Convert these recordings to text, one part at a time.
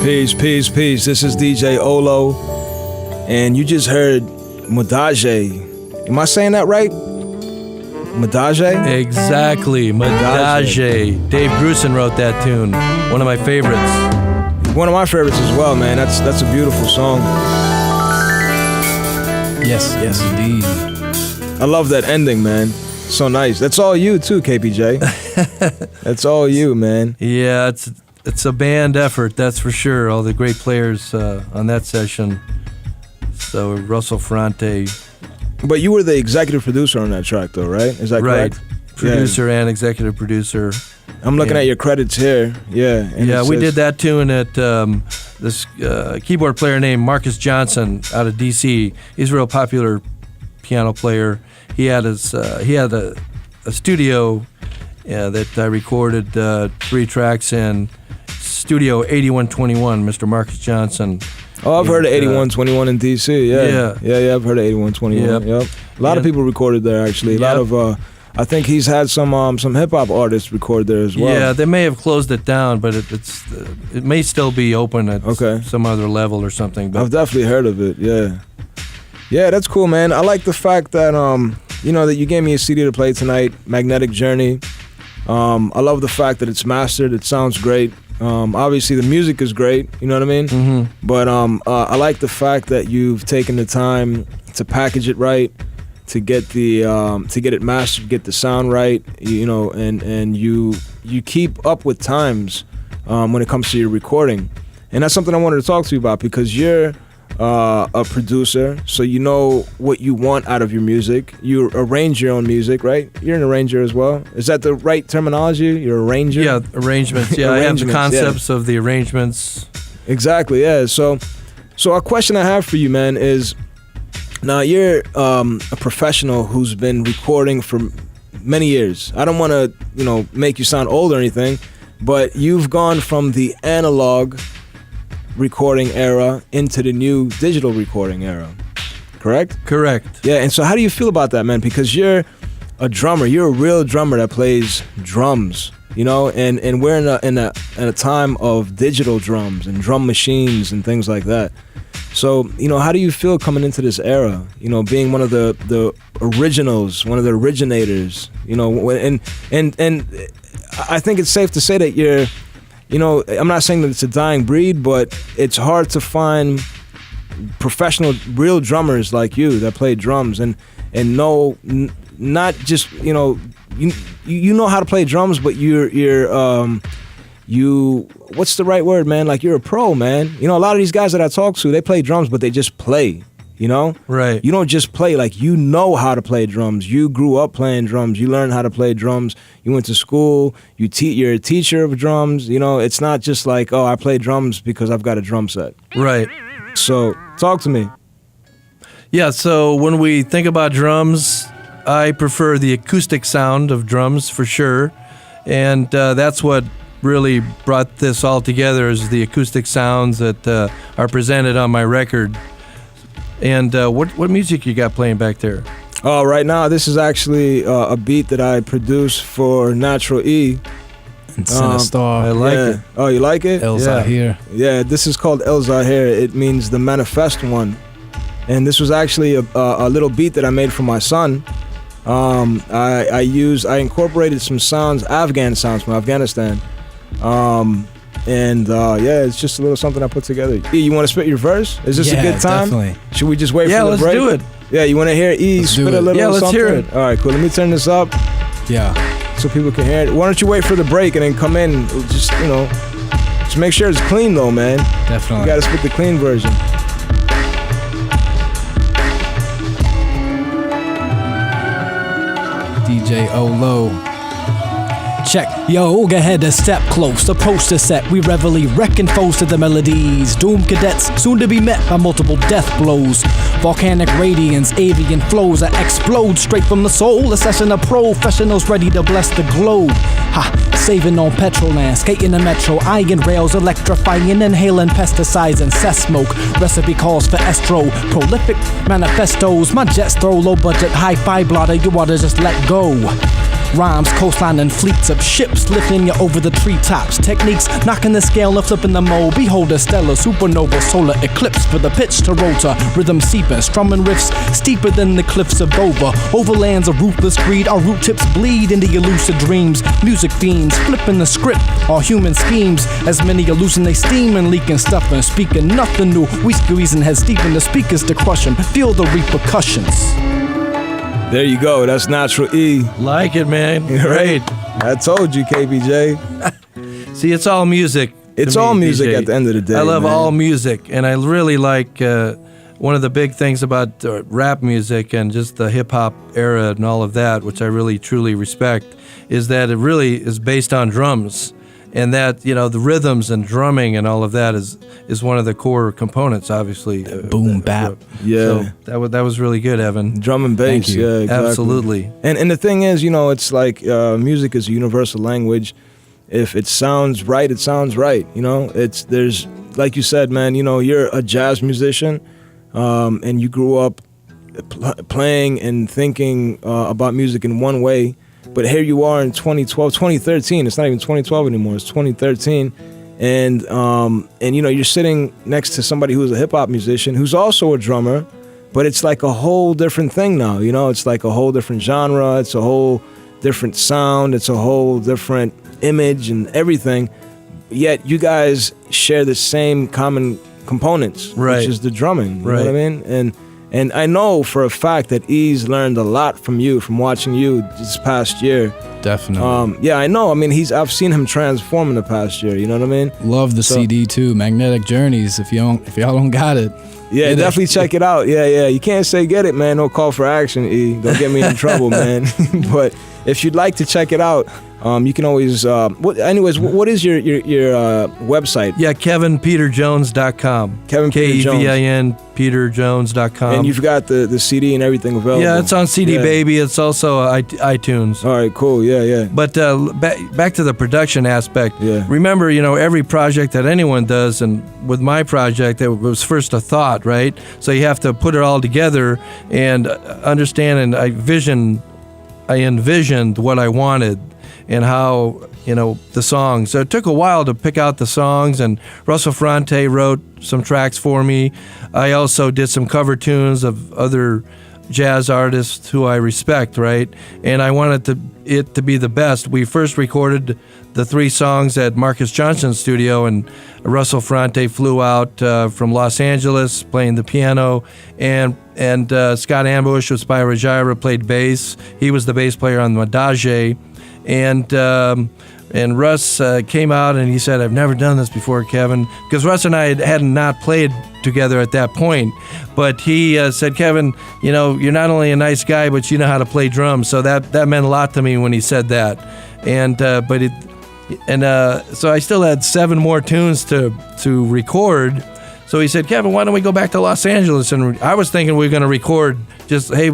Peace, peace, peace. This is DJ Ohlow, and you just heard Modage. Am I saying that right? Modage? Exactly, Modage. Dave Grusin wrote that tune. One of my favorites. One of my favorites as well, man. That's a beautiful song. Yes, indeed. I love that ending, man. So nice. That's all you too, KPJ. That's all you, man. Yeah, it's a band effort, that's for sure. All the great players on that session. So Russell Ferrante. But you were the executive producer on that track, though, right? Is that correct? Producer and executive producer. I'm looking at your credits here. Yeah. And we did that tune at this keyboard player named Marcus Johnson out of D.C. He's a real popular piano player. He had a studio that I recorded 3 tracks in. Studio 8121, Mr. Marcus Johnson. Oh, I've heard of 8121 in D.C. Yeah, I've heard of 8121. Yep. A lot of people recorded there, actually. A lot of, I think he's had some hip hop artists record there as well. Yeah, they may have closed it down, but it may still be open at some other level or something. But I've definitely heard of it. Yeah. Yeah, that's cool, man. I like the fact that that you gave me a CD to play tonight, Magnetic Journey. I love the fact that it's mastered. It sounds great. Obviously, the music is great. You know what I mean? Mm-hmm. But I like the fact that you've taken the time to package it right, to get it mastered, get the sound right. And you keep up with times when it comes to your recording, and that's something I wanted to talk to you about because you're a producer, so you know what you want out of your music. You arrange your own music, right? You're an arranger as well. Is that the right terminology? You're an arranger? Yeah, arrangements. Yeah, I have the concepts of the arrangements. Exactly, yeah. So a question I have for you, man, is now you're a professional who's been recording for many years. I don't want to, make you sound old or anything, but you've gone from the analog recording era into the new digital recording era, correct? Correct. Yeah, and so how do you feel about that, man? Because you're a drummer, you're a real drummer that plays drums, and we're in a time of digital drums and drum machines and things like that. So, how do you feel coming into this era? Being one of the originals, one of the originators, and I think it's safe to say that you're I'm not saying that it's a dying breed, but it's hard to find professional, real drummers like you that play drums and know not just you know how to play drums, but you what's the right word, man? Like you're a pro, man. A lot of these guys that I talk to, they play drums, but they just play. Right. You don't just play, like you know how to play drums. You grew up playing drums. You learned how to play drums. You went to school. You're a teacher of drums. It's not just like, oh, I play drums because I've got a drum set. Right. So talk to me. Yeah, so when we think about drums, I prefer the acoustic sound of drums for sure. And that's what really brought this all together is the acoustic sounds that are presented on my record. And what music you got playing back there? Oh, right now this is actually a beat that I produced for Natural E. And Sinistar. I like it. Oh, you like it? El Zahir. Yeah, this is called El Zahir. It means the manifest one. And this was actually a little beat that I made for my son. I incorporated some sounds, Afghan sounds from Afghanistan. It's just a little something I put together. E, you want to spit your verse? Is this a good time? Definitely. Should we just wait for the break? Yeah, let's do it. Yeah, you want to hear E spit a little let's something? hear it. All right, cool. Let me turn this up. Yeah. So people can hear it. Why don't you wait for the break and then come in? Just make sure it's clean though, man. Definitely. You got to spit the clean version. DJ Ohlow. Check, yo, go ahead and step close, approach the set. We readily reckon foes to the melodies. Doomed cadets, soon to be met by multiple death blows. Volcanic radiance, avian flows that explode straight from the soul. A session of professionals ready to bless the globe. Ha, saving on petrol land, skating the metro, iron rails, electrifying, inhaling pesticides and cess smoke. Recipe calls for estro, prolific manifestos. My jets throw low budget, hi-fi blotter, you oughta just let go. Rhymes coastlining fleets of ships, lifting you over the treetops. Techniques knocking the scale and flipping the mold. Behold a stellar supernova solar eclipse for the pitch to rotor. Rhythm seeping, strumming riffs steeper than the cliffs of Dover. Overlands of ruthless greed, our root tips bleed into elusive dreams. Music fiends flipping the script, all human schemes. As many hallucinate, steaming, leaking, stuffing, speaking nothing new. We squeezing heads deep in the speakers to crush them. Feel the repercussions. There you go. That's Natural E. Like it, man. Great. I told you, KBJ. See, it's all music. It's to me, all music DJ. at the end of the day. I love man. all music, and I really like one of the big things about rap music and just the hip-hop era and all of that, which I really, truly respect, is that it really is based on drums. And that, you know, the rhythms and drumming and all of that is one of the core components, obviously. Boom, bap. Yeah. So that was really good, Evan. Drum and bass. Thank you. Yeah, exactly. Absolutely. And the thing is, you know, it's like music is a universal language. If it sounds right, it sounds right. You know, there's like you said, man. You know, you're a jazz musician, and you grew up playing and thinking about music in one way. But here you are in 2013. It's not even 2012 anymore. It's 2013, and you know, you're sitting next to somebody who's a hip hop musician who's also a drummer. But it's like a whole different thing now. You know, it's like a whole different genre. It's a whole different sound. It's a whole different image and everything. Yet you guys share the same common components, right, which is the drumming. You right. know what I mean? And I know for a fact that E's learned a lot from you, from watching you this past year. Definitely. Yeah, I know. I mean, I've seen him transform in the past year. You know what I mean? Love the CD too, Magnetic Journeys. If y'all don't got it, yeah, definitely check it out. Yeah. You can't say get it, man. No call for action, E. Don't get me in trouble, man. But if you'd like to check it out, you can always. What is your website? Yeah, KevinPeterJones.com. Kevin Peter Jones. KEVIN PeterJones.com. And you've got the CD and everything available. Yeah, it's on CD Baby. It's also iTunes. All right, cool. Yeah. But back to the production aspect. Yeah. Remember, you know, every project that anyone does, and with my project, it was first a thought, right? So you have to put it all together and understand. And I envisioned what I wanted and how, you know, the songs. So it took a while to pick out the songs, and Russell Fronte wrote some tracks for me. I also did some cover tunes of other jazz artists who I respect, right? And I wanted it to be the best. We first recorded the 3 songs at Marcus Johnson's studio, and Russell Fronte flew out from Los Angeles playing the piano, and Scott Ambush with Spyro Gyra played bass. He was the bass player on the Adage. And Russ came out and he said, "I've never done this before, Kevin," because Russ and I had not played together at that point. But he said, "Kevin, you know, you're not only a nice guy, but you know how to play drums." So that meant a lot to me when he said that. So I still had 7 more tunes to record. So he said, "Kevin, why don't we go back to Los Angeles?" And I was thinking we were going to record just, hey,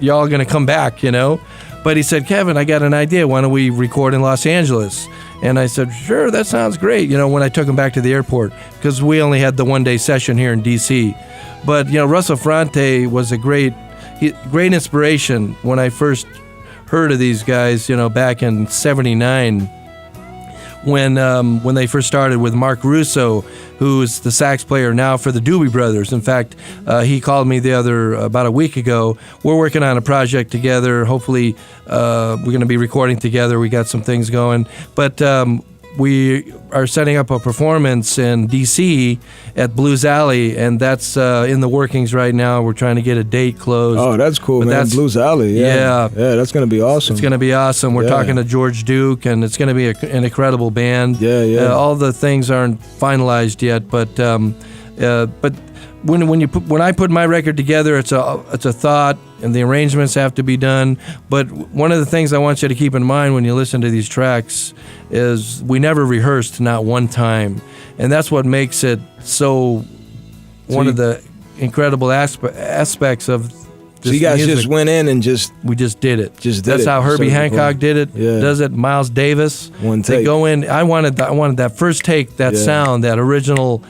y'all going to come back, you know. But he said, "Kevin, I got an idea. Why don't we record in Los Angeles?" And I said, "Sure, that sounds great." You know, when I took him back to the airport, because we only had the 1-day session here in D.C. But, you know, Russell Fronte was a great inspiration when I first heard of these guys, you know, back in '79. When they first started with Mark Russo, who's the sax player now for the Doobie Brothers. In fact, he called me about a week ago. We're working on a project together. Hopefully, we're going to be recording together. We got some things going. But we are setting up a performance in D.C. at Blues Alley, and that's in the workings right now. We're trying to get a date closed. Oh, that's cool, man. That's Blues Alley. Yeah, that's going to be awesome. It's going to be awesome. We're talking to George Duke, and it's going to be an incredible band. Yeah. All the things aren't finalized yet, but when I put my record together, it's a thought, and the arrangements have to be done. But one of the things I want you to keep in mind when you listen to these tracks is we never rehearsed, not one time, and that's what makes it one of the incredible aspects of this. So you guys music. just went in and we just did it. That's it. how Herbie Hancock did it. Yeah. Does it? Miles Davis. One take. They go in. I wanted that first take, that sound, that original.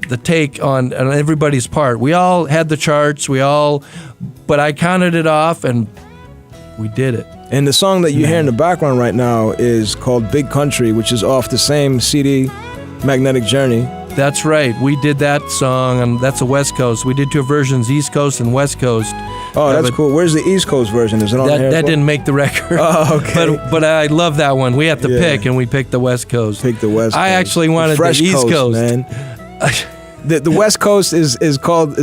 The take on everybody's part. We all had the charts, but I counted it off and we did it. And the song that you hear in the background right now is called Big Country, which is off the same CD, Magnetic Journey. That's right. We did that song, and that's a West Coast. We did 2 versions, East Coast and West Coast. Oh, that's cool. Where's the East Coast version? Is it on there? That didn't make the record. Oh, okay. But I love that one. We had to pick, and we picked the West Coast. Pick the West Coast. I actually wanted the East Coast. Man. The West Coast is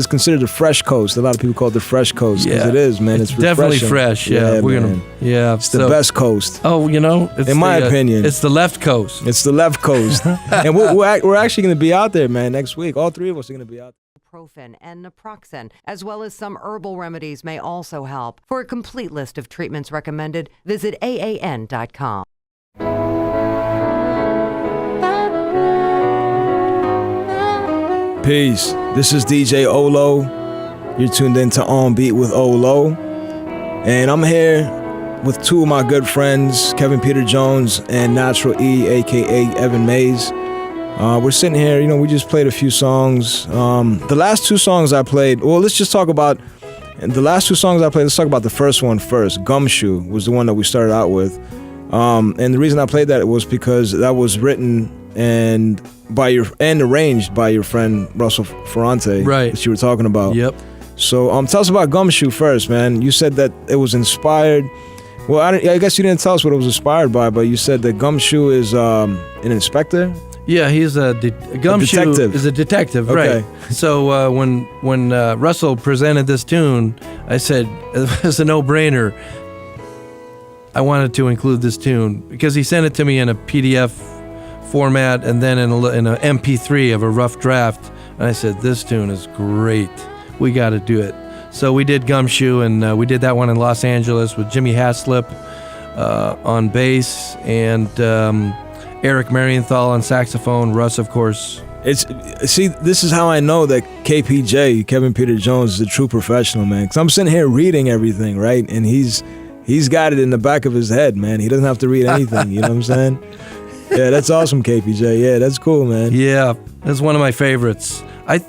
considered the fresh coast. A lot of people call it the fresh coast because it is, man. It's definitely fresh. Yeah, we're man. It's the best coast. Oh, it's in my opinion, it's the left coast. It's the left coast, and we're actually going to be out there, man, next week. All 3 of us are going to be out there. Ibuprofen and naproxen, as well as some herbal remedies, may also help. For a complete list of treatments recommended, visit AAN.com. Peace. This is DJ Ohlow. You're tuned in to On Beat with Ohlow. And I'm here with 2 of my good friends, Kevin Peter Jones and Natural E, a.k.a. Evan Mays. We're sitting here, we just played a few songs. The last 2 songs I played, let's just talk about the last 2 songs I played. Let's talk about the first one first. Gumshoe was the one that we started out with. And the reason I played that was because that was written and arranged by your friend Russell Ferrante, right, that you were talking about. Yep. So tell us about Gumshoe first, man. You said that it was inspired. Well, I guess you didn't tell us what it was inspired by, but you said that Gumshoe is an inspector. Yeah, he's Gumshoe detective. Is a detective, okay. Right? So when Russell presented this tune, I said it was a no-brainer. I wanted to include this tune because he sent it to me in a PDF format and then in a MP3 of a rough draft, and I said, this tune is great, we got to do it. So we did Gumshoe, and we did that one in Los Angeles with Jimmy Haslip on bass, and Eric Marienthal on saxophone, Russ, of course. This is how I know that KPJ, Kevin Peter Jones, is a true professional, man, because I'm sitting here reading everything, right, and he's got it in the back of his head, man. He doesn't have to read anything, you know what I'm saying? Yeah, that's awesome, KPJ. Yeah, that's cool, man. Yeah, that's one of my favorites. I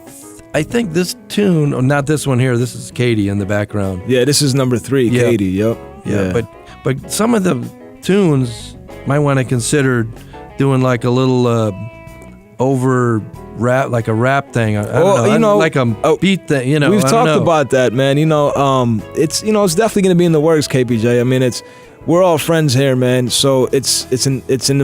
think this tune, not this one here, this is Katie in the background. Yeah, this is number 3, yep. Katie, yep. Yeah, but some of the tunes might want to consider doing like a little over rap, like a rap thing. I don't know, like a beat thing, We've talked about that, man. It's it's definitely going to be in the works, KPJ. I mean, we're all friends here, man. So it's inevitable.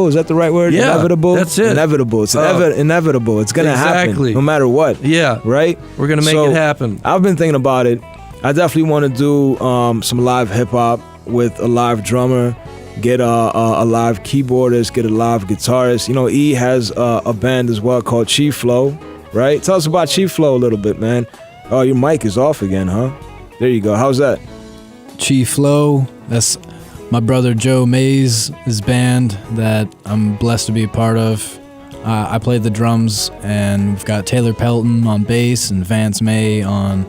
Is that the right word? Yeah, inevitable. That's it. Inevitable. It's inevitable. It's gonna happen, no matter what. Yeah. Right. We're gonna make it happen. I've been thinking about it. I definitely want to do some live hip hop with a live drummer. Get a live keyboardist. Get a live guitarist. E has a band as well called Chief Flow. Right. Tell us about Chief Flow a little bit, man. Oh, your mic is off again, huh? There you go. How's that? Chief Flow, that's my brother Joe Mays' band that I'm blessed to be a part of. I played the drums, and we've got Taylor Pelton on bass and Vance May on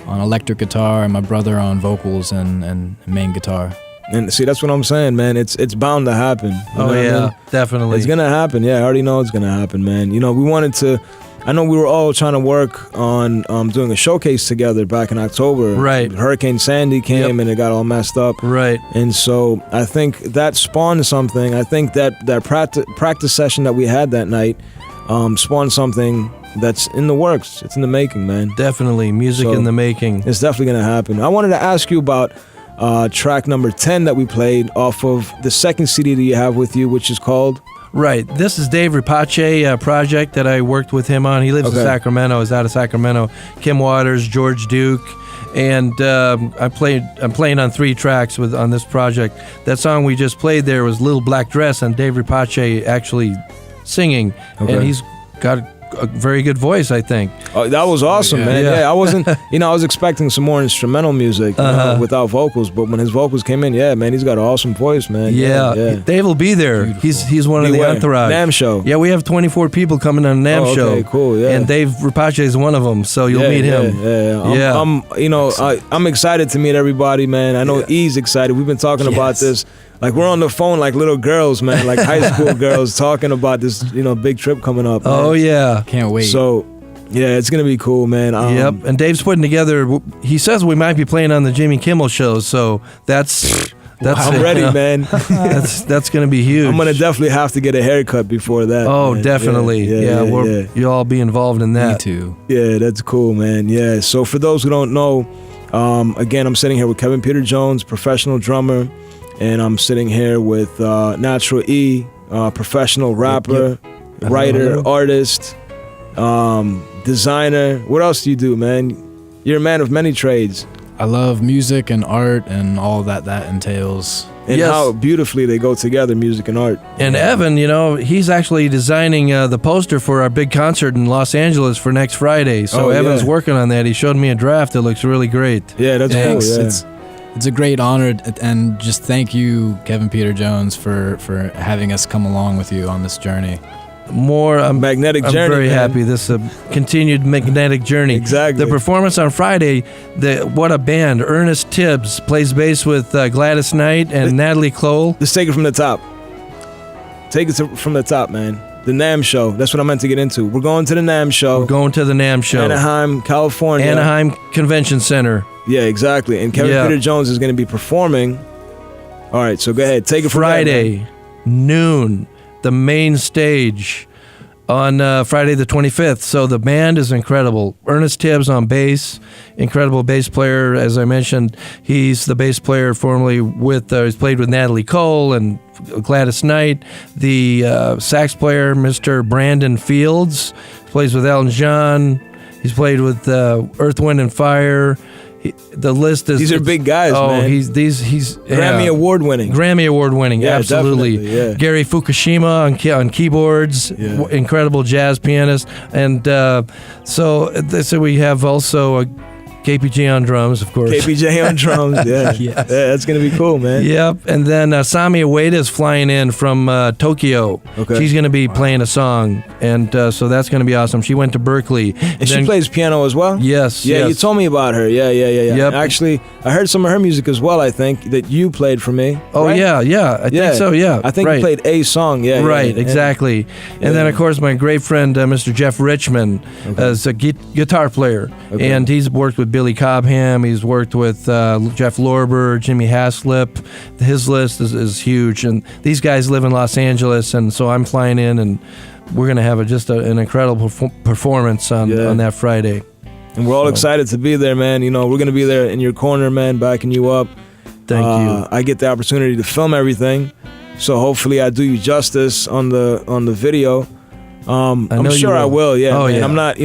electric guitar, and my brother on vocals and main guitar. And see, that's what I'm saying, man. It's bound to happen. Oh yeah, definitely. It's gonna happen. Yeah, I already know it's gonna happen, man. We wanted to. I know we were all trying to work on doing a showcase together back in October. Right. Hurricane Sandy came and it got all messed up. Right. And so I think that spawned something. I think that practice session that we had that night spawned something that's in the works. It's in the making, man. Definitely. Music in the making. It's definitely going to happen. I wanted to ask you about track number 10 that we played off of the second CD that you have with you, which is called... Right. This is Dave Ripache project that I worked with him on. He lives in Sacramento. I was out of Sacramento. Kim Waters, George Duke, and I'm playing on 3 tracks on this project. That song we just played there was Little Black Dress, and Dave Ripache actually singing, and he's got a very good voice, I think. Oh, that was awesome, man. Yeah, I wasn't, I was expecting some more instrumental music without vocals, but when his vocals came in, yeah, man, he's got an awesome voice, man. Yeah. Dave will be there. Beautiful. He's one of the entourage. NAMM show. Yeah, we have 24 people coming on the NAMM show. Okay, cool, yeah. And Dave Ripache is one of them, so you'll meet him. Yeah. I'm excited to meet everybody, man. I know E's excited. We've been talking about this. Like, we're on the phone like little girls, man, like high school girls talking about this, big trip coming up, man. Oh, yeah. Can't wait. So, Yeah, it's gonna be cool, man. Yep, and Dave's putting together. He says we might be playing on the Jimmy Kimmel show, so that's I'm ready, man. that's going to be huge. I'm gonna definitely have to get a haircut before that. Oh, man. definitely. Yeah, you'll all be involved in that. Me too. Yeah, that's cool, man. Yeah. So for those who don't know, again, I'm sitting here with Kevin Peter Jones, professional drummer, and I'm sitting here with Natural E, professional rapper, writer, artist, designer. What else do you do, man? You're a man of many trades. I love music and art and all that entails. And how beautifully they go together, music and art. And Evan, he's actually designing the poster for our big concert in Los Angeles for next Friday. So Evan's working on that. He showed me a draft. It looks really great. Yeah, that's Thanks. cool. Yeah. It's a great honor, and just thank you, Kevin Peter Jones, for having us come along with you on this journey. Magnetic journey. I'm very man. happy. This continued magnetic journey. Exactly. The performance on Friday, what a band. Ernest Tibbs plays bass with Gladys Knight and Natalie Cole. Let's take it from the top. Take it from the top, man. The NAMM show. That's what I meant to get into. We're going to the NAMM show. We're going to the NAMM show. Anaheim, California. Anaheim Convention Center. Yeah, exactly. And Kevin Peter Jones is going to be performing. All right, so go ahead. Take it from Friday, noon. The main stage on Friday the 25th. So the band is incredible. Ernest Tibbs on bass, incredible bass player. As I mentioned, he's the bass player formerly with, he's played with Natalie Cole and Gladys Knight. The sax player, Mr. Brandon Fields, plays with Elton John. He's played with Earth, Wind, and Fire. The list is... These are big guys, man. He's Grammy Award winning. Grammy Award winning, Yeah, absolutely. definitely, yeah. Gary Fukushima on keyboards, incredible jazz pianist. And so we have also KPJ on drums, of course. KPJ on drums, yeah. That's going to be cool, man. Yep, and then Sami Ueda is flying in from Tokyo. Okay. She's going to be playing a song, and so that's going to be awesome. She went to Berkeley. And she plays piano as well? Yes. Yeah, you told me about her. Yeah. Yep. Actually, I heard some of her music as well, I think, that you played for me. Oh, right? yeah. I think so, yeah. I think you played a song, Right, exactly. And then, of course, my great friend, Mr. Jeff Richmond, is a guitar player, and he's worked with Billy Cobham. He's worked with Jeff Lorber, Jimmy Haslip. His list is huge, and these guys live in Los Angeles, and so I'm flying in, and we're going to have an incredible performance on that Friday. And we're all excited to be there, man. We're going to be there in your corner, man, backing you up. Thank you. I get the opportunity to film everything, so hopefully I do you justice on the video. I'm sure I will. Yeah, oh, man. yeah. I'm not.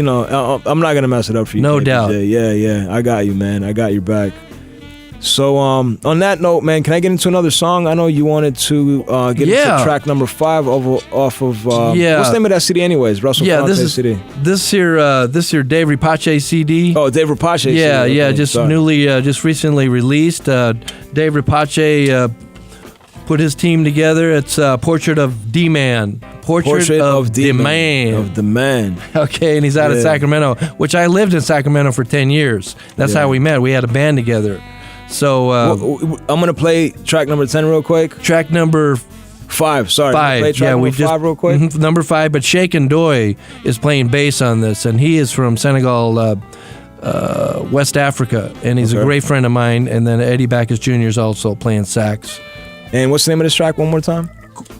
I'm not gonna mess it up for you. No KPJ. doubt. Yeah. I got you, man. I got your back. So, on that note, man, can I get into another song? I know you wanted to get into track number 5 off of. What's the name of that CD, anyways? Russell Ferrante CD. This here Dave Rapace CD. Oh, Dave Rapace. CD. Yeah. Just recently released. Dave Rapace put his team together. It's Portrait of D-Man. Portrait of the Man. Of the Man. Okay, and he's out of Sacramento, which I lived in Sacramento for 10 years. That's how we met. We had a band together. So I'm going to play track number 10 real quick. Track number 5, sorry. 5. Play track number 5 real quick. Number 5, but Sheikh Ndoye is playing bass on this, and he is from Senegal, West Africa, and he's a great friend of mine. And then Eddie Backus Jr. is also playing sax. And what's the name of this track one more time?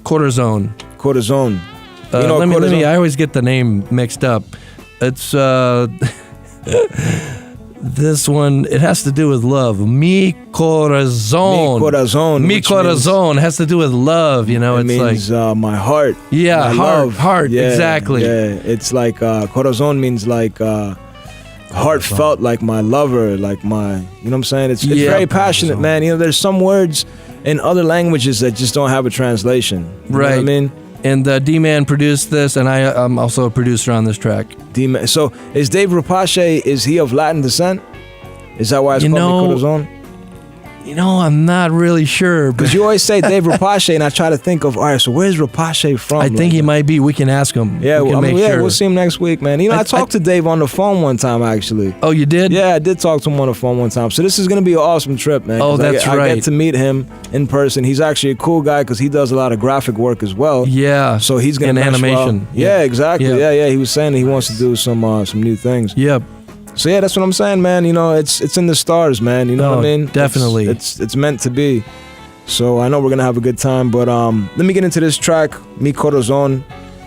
Corazon. Corazon. Let me. I always get the name mixed up. It's this one. It has to do with love. Mi corazón. Mi corazón. Mi corazón has to do with love. It it's means like my heart. Yeah, my heart. Yeah, exactly. Yeah, it's like corazón means like heartfelt, like my lover, like my. You know what I'm saying? It's very passionate, man. There's some words in other languages that just don't have a translation. You know what I mean? And D-Man produced this, and I'm also a producer on this track. D-Man. So is Dave Rapace, is he of Latin descent? Is that why it's called Mi Corazón? I'm not really sure. Because you always say Dave Rapace, and I try to think of, all right, so where's Rapace from? I think he might be. We can ask him. Yeah, we can make sure. We'll see him next week, man. I talked to Dave on the phone one time, actually. Oh, you did? Yeah, I did talk to him on the phone one time. So this is going to be an awesome trip, man. Oh, that's right. I get to meet him in person. He's actually a cool guy because he does a lot of graphic work as well. Yeah. So he's going to animation. Well. Yeah, exactly. Yeah. Yeah. He was saying that he wants to do some new things. Yep. So yeah, that's what I'm saying, man. It's in the stars, man. You know what I mean? Definitely. It's meant to be. So I know we're gonna have a good time. But let me get into this track, Mi Corazon,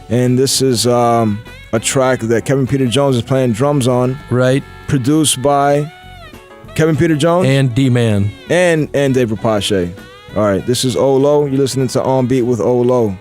and this is a track that Kevin Peter Jones is playing drums on. Right. Produced by Kevin Peter Jones and D-Man and Dave Rapace. All right, this is Ohlow. You're listening to On Beat with Ohlow.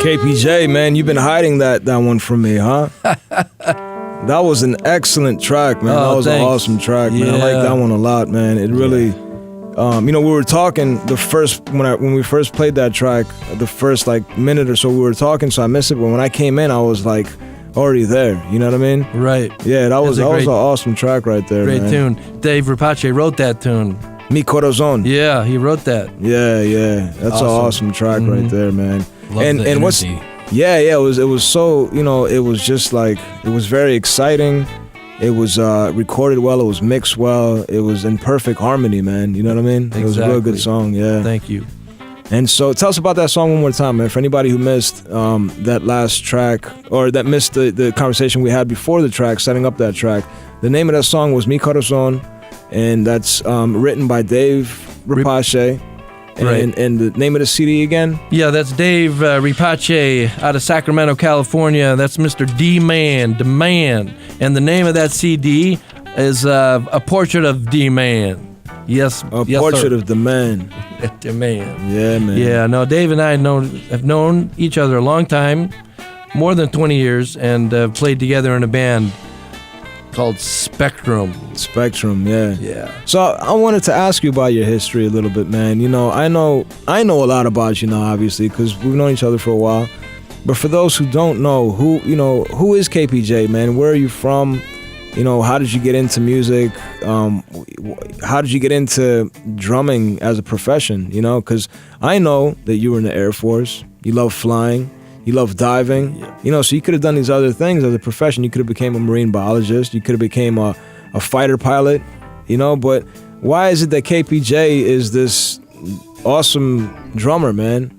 KPJ, man, you've been hiding that one from me, huh? That was an excellent track, man. That was thanks. An awesome track, man. I like that one a lot, man. It really, we were talking when we first played that track, the first minute or so we were talking, so I missed it. But when I came in, I was already there. You know what I mean? Right. Yeah, that was an awesome track right there. Great man. tune. Dave Rapace wrote that tune. Mi Corazon. Yeah, he wrote that. Yeah. That's an awesome track right there, man. Love the energy. It was so, it was just it was very exciting. It was recorded well, it was mixed well, it was in perfect harmony, man. You know what I mean? Exactly. It was a real good song, yeah. Thank you. And so tell us about that song one more time, man. For anybody who missed that last track, or that missed the conversation we had before the track, setting up that track, the name of that song was Mi Corazon, and that's written by Dave Rapace. Right. And the name of the CD again? Yeah, that's Dave Rapace out of Sacramento, California. That's Mr. D-Man, D-Man. And the name of that CD is A Portrait of D-Man. Yes, Portrait of the Man. D-Man. Yeah, man. Yeah, no, Dave and I have known each other a long time, more than 20 years, and played together in a band called Spectrum. Yeah. Yeah. So I wanted to ask you about your history a little bit, man. I know a lot about you now, obviously, because we've known each other for a while. But for those who don't know, who is KPJ, man? Where are you from? How did you get into music? How did you get into drumming as a profession? Because I know that you were in the Air Force. You love flying. You love diving, so you could have done these other things as a profession. You could have became a marine biologist. You could have became a fighter pilot, but why is it that KPJ is this awesome drummer, man?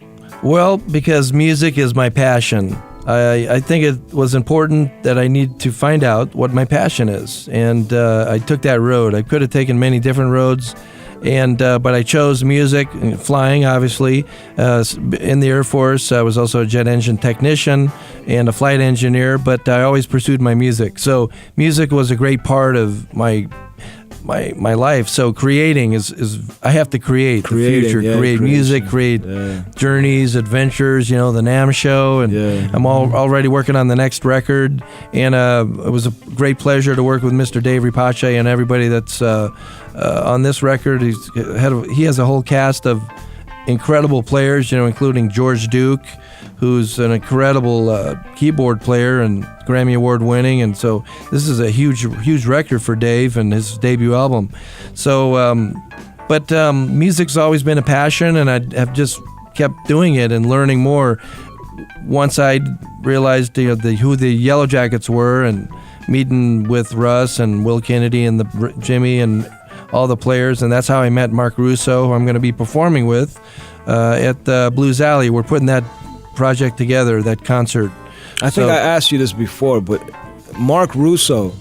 Well, because music is my passion. I think it was important that I need to find out what my passion is, and I took that road. I could have taken many different roads, but I chose music, flying, obviously. In the Air Force, I was also a jet engine technician and a flight engineer, but I always pursued my music. So music was a great part of my life. So creating is I have to create the future, create music, create journeys, adventures, the NAMM show, and I'm already working on the next record, and it was a great pleasure to work with Mr. Dave Rapace and everybody that's on this record. He has a whole cast of incredible players, including George Duke, who's an incredible keyboard player and Grammy Award winning, and so this is a huge record for Dave and his debut album. So, but music's always been a passion, and I have just kept doing it and learning more. Once I realized who the Yellow Jackets were, and meeting with Russ and Will Kennedy and Jimmy and all the players, and that's how I met Mark Russo, who I'm going to be performing with at Blues Alley. We're putting that project together, that concert. I think I asked you this before, but Mark Russo,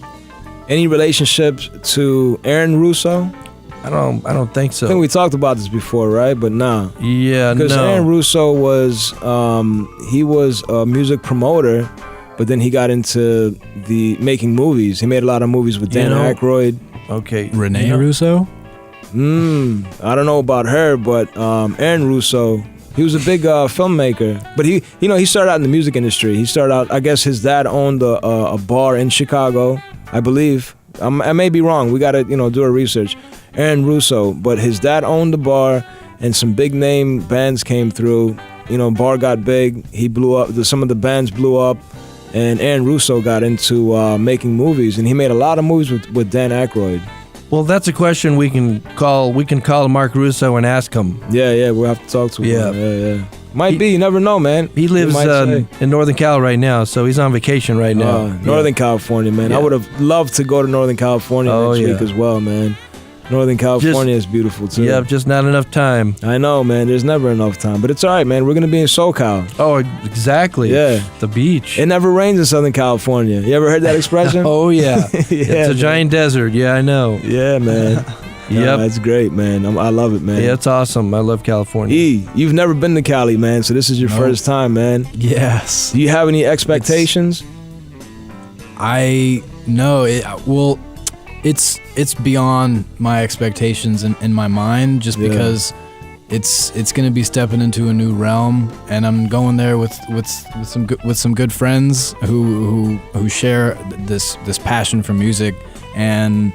any relationships to Aaron Russo? I don't think so. I think we talked about this before, right? But nah. Yeah, because Aaron Russo was he was a music promoter, but then he got into making movies. He made a lot of movies with Dan Aykroyd. Okay. Renee Russo? I don't know about her, but Aaron Russo, he was a big filmmaker. But he started out in the music industry. He started out, I guess his dad owned a bar in Chicago, I believe. I may be wrong. We got to, do our research. Aaron Russo. But his dad owned the bar, and some big name bands came through. You know, bar got big. He blew up. Some of the bands blew up, and Aaron Russo got into making movies, and he made a lot of movies with Dan Aykroyd. Well, that's a question we can call. We can call Mark Russo and ask him. Yeah, we'll have to talk to him. Yeah. Might be, you never know, man. He lives in Northern Cal right now, so he's on vacation right now. Northern California, man. Yeah. I would have loved to go to Northern California next week as well, man. Northern California is beautiful too. Yeah, just not enough time. I know, man. There's never enough time, but it's all right, man. We're gonna be in SoCal. Oh, exactly. Yeah, the beach. It never rains in Southern California. You ever heard that expression? Oh yeah. It's a giant desert. Yeah, I know. Yeah, man. Yep, that's great, man. I love it, man. Yeah, it's awesome. I love California. You've never been to Cali, man, so this is your first time, man. Yes. Do you have any expectations? It's beyond my expectations in my mind, just because it's going to be stepping into a new realm, and I'm going there with some good friends who share this passion for music, and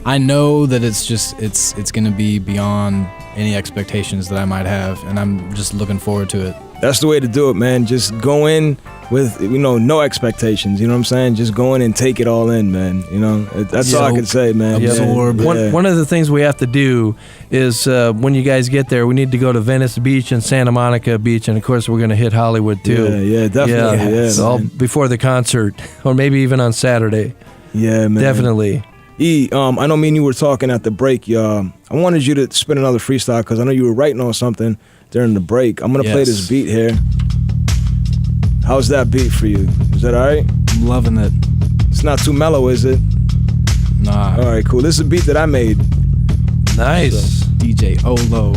I know that it's going to be beyond any expectations that I might have, and I'm just looking forward to it. That's the way to do it, man. Just go in with, no expectations. You know what I'm saying? Just go in and take it all in, man. You know, that's all I can say, man. Absorb. One of the things we have to do is when you guys get there, we need to go to Venice Beach and Santa Monica Beach, and of course we're going to hit Hollywood too. Yeah, definitely. Yeah, all before the concert, or maybe even on Saturday. Yeah, man. Definitely. I know me and you were talking at the break. I wanted you to spin another freestyle because I know you were writing on something during the break. I'm going to play this beat here. How's that beat for you? Is that all right? I'm loving it. It's not too mellow, is it? Nah. All right, cool. This is a beat that I made. Nice. So, DJ Ohlow.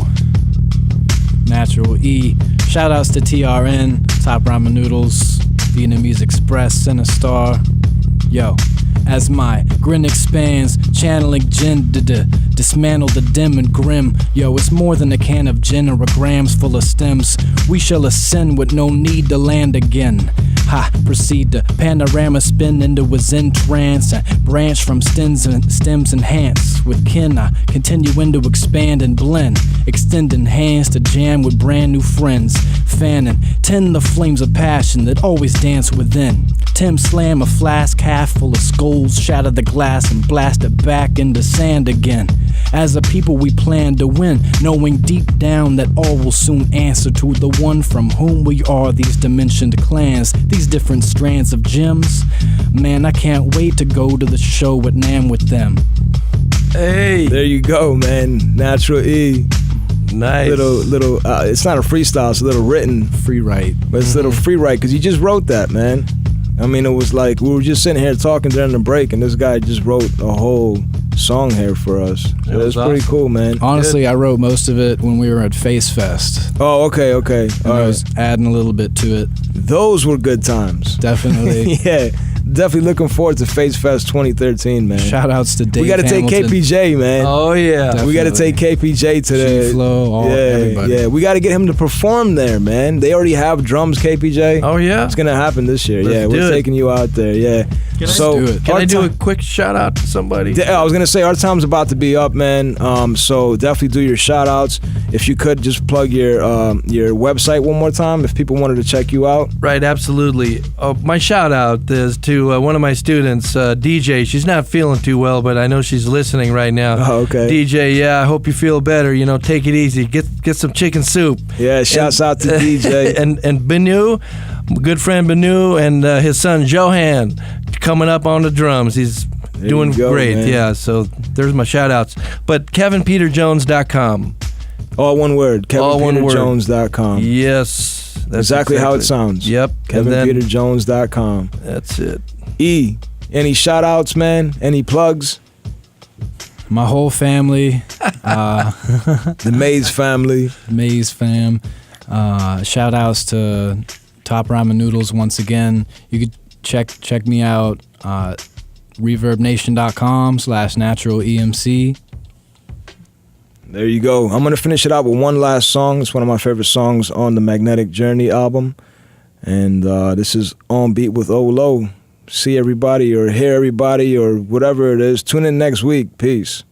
Natural E. Shout outs to TRN, Top Ramen Noodles, Vietnamese Express, Center Star. Yo. As my grin expands, channeling gin to dismantle the dim and grim. Yo, it's more than a can of gin or a grams full of stems. We shall ascend with no need to land again. Ha, proceed to panorama spin into a zen trance and branch from stems enhanced. With kin, I continue into expand and blend, extending hands to jam with brand new friends. Fanning, tend the flames of passion that always dance within. Tim slam a flask half full of skulls, shatter the glass and blast it back into sand again. As a people we plan to win, knowing deep down that all will soon answer to the one from whom we are these dimensioned clans, these different strands of gems. Man, I can't wait to go to the show at NAMM with them. Hey, there you go, man. Natural E. Nice. Little. It's not a freestyle. It's a little written free write, but it's a little free write because you just wrote that, man. I mean, it was like we were just sitting here talking during the break, and this guy just wrote a whole song here for us. So it's pretty cool, man. Honestly, I wrote most of it when we were at Face Fest. Oh, okay. And I was adding a little bit to it. Those were good times. Definitely. Yeah. Definitely looking forward to Face Fest 2013, man. Shout outs to Dave. We got to take KPJ, man. Oh yeah, definitely. We got to take KPJ to the G-Flow, everybody. Yeah, we got to get him to perform there, man. They already have drums, KPJ. Oh yeah, it's gonna happen this year. We're taking you out there. Yeah. Can I do a quick shout out to somebody? I was gonna say our time's about to be up, man. So definitely do your shout outs. If you could just plug your website one more time, if people wanted to check you out. Right, absolutely. My shout out is to one of my students, DJ. She's not feeling too well, but I know she's listening right now. Oh, okay. DJ, I hope you feel better. Take it easy. Get some chicken soup. Yeah, shouts out to DJ and Benu, good friend Benu, and his son Johan coming up on the drums. He's doing great. Man. Yeah, so there's my shout outs. But KevinPeterJones.com. All one word. KevinPeterJones.com. Yes. That's exactly how it sounds. Yep. KevinPeterJones.com. That's it. Any shout outs, man? Any plugs? My whole family. The Mays family. Mays fam. Shout outs to Top Ramen Noodles once again. You could check me out reverbnation.com/naturalemc. There you go. I'm going to finish it out with one last song. It's one of my favorite songs on the Magnetic Journey album. And this is On Beat with Ohlow. See everybody or hear everybody or whatever it is. Tune in next week. Peace.